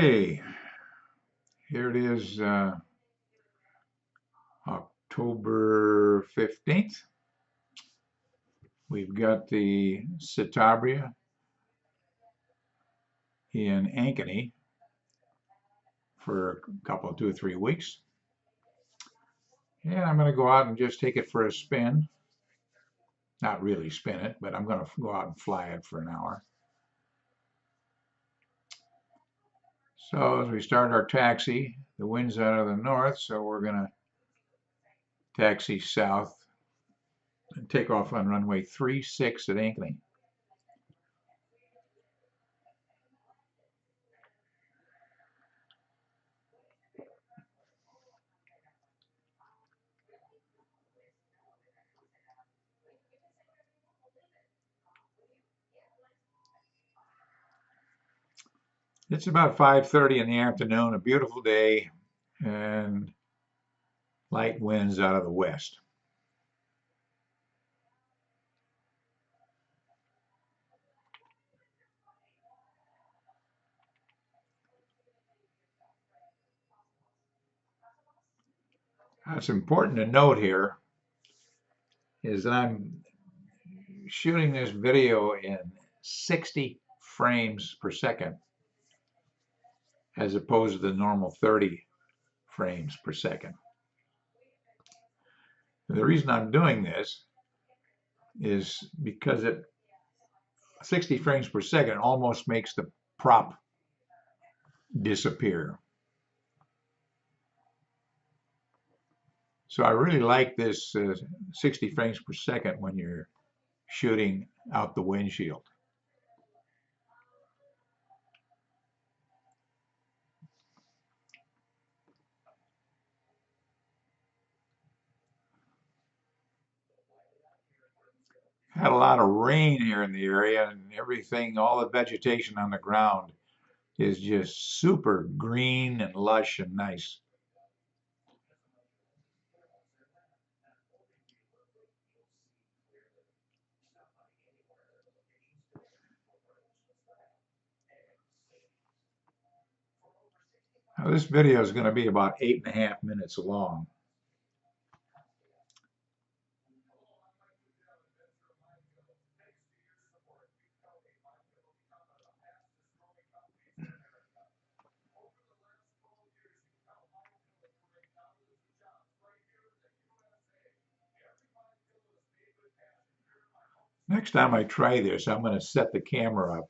Hey, here it is, October 15th. We've got the Citabria in Ankeny for a couple, 2 or 3 weeks. And I'm going to go out and just take it for a spin. Not really spin it, but I'm going to go out and fly it for an hour. So as we start our taxi, the wind's out of the north, so we're going to taxi south and take off on runway 36 at Ankeny. It's about 5:30 in the afternoon, a beautiful day, and light winds out of the west. What's important to note here is that I'm shooting this video in 60 frames per second as opposed to the normal 30 frames per second. And the reason I'm doing this is because at 60 frames per second almost makes the prop disappear. So I really like this 60 frames per second when you're shooting out the windshield. Had a lot of rain here in the area, and everything, all the vegetation on the ground is just super green and lush and nice. Now, this video is going to be about 8.5 minutes long. Next time I try this, I'm going to set the camera up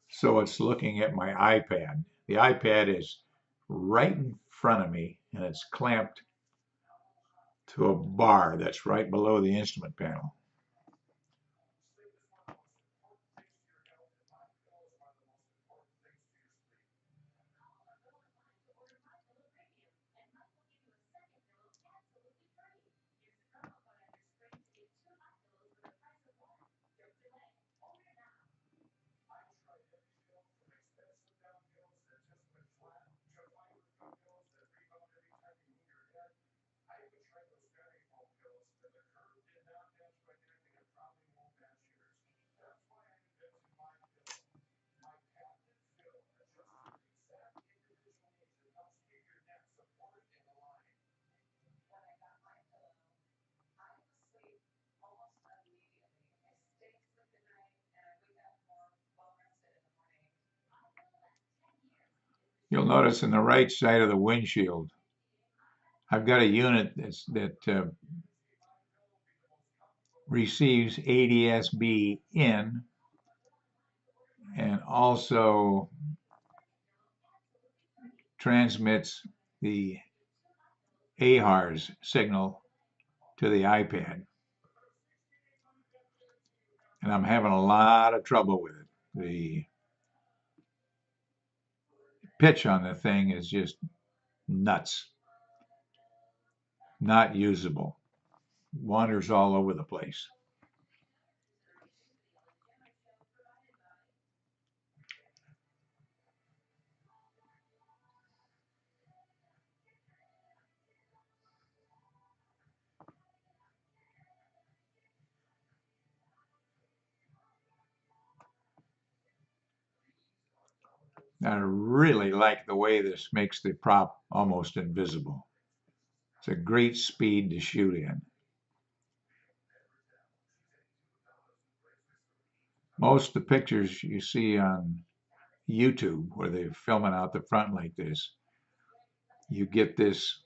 so it's looking at my iPad. The iPad is right in front of me, and it's clamped to a bar that's right below the instrument panel. You'll notice in the right side of the windshield, I've got a unit that receives ADS-B in and also transmits the AHARS signal to the iPad. And I'm having a lot of trouble with it. The pitch on the thing is just nuts. Not usable. Wanders all over the place. I really like the way this makes the prop almost invisible. It's a great speed to shoot in. Most of the pictures you see on YouTube where they're filming out the front like this, you get this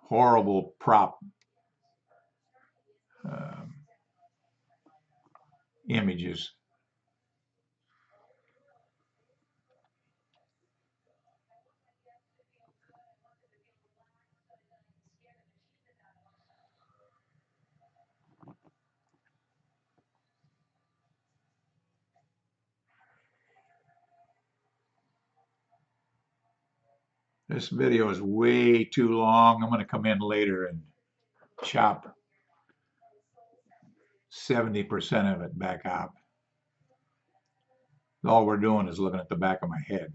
horrible prop um, images. This video is way too long. I'm going to come in later and chop 70% of it back out. All we're doing is looking at the back of my head.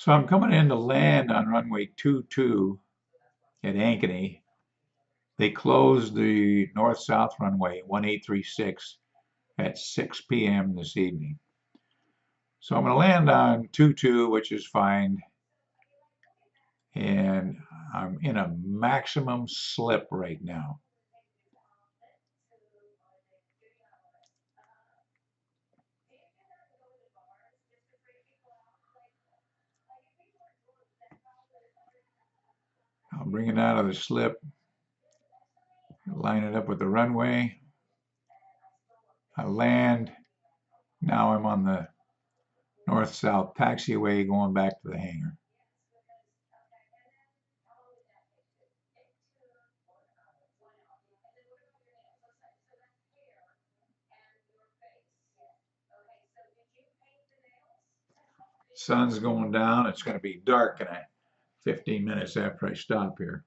So I'm coming in to land on runway 22 at Ankeny. They closed the north-south runway 1836 at 6 p.m. this evening. So I'm going to land on 22, which is fine. And I'm in a maximum slip right now. I'll bring it out of the slip, line it up with the runway. I land. Now I'm on the north-south taxiway going back to the hangar. Sun's going down. It's going to be dark in 15 minutes after I stop here.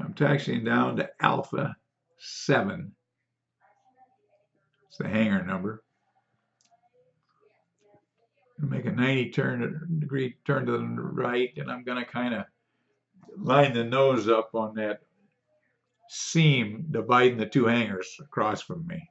I'm taxiing down to Alpha 7. It's the hangar number. Make a 90-degree turn to the right, and I'm going to kind of line the nose up on that seam dividing the two hangars across from me.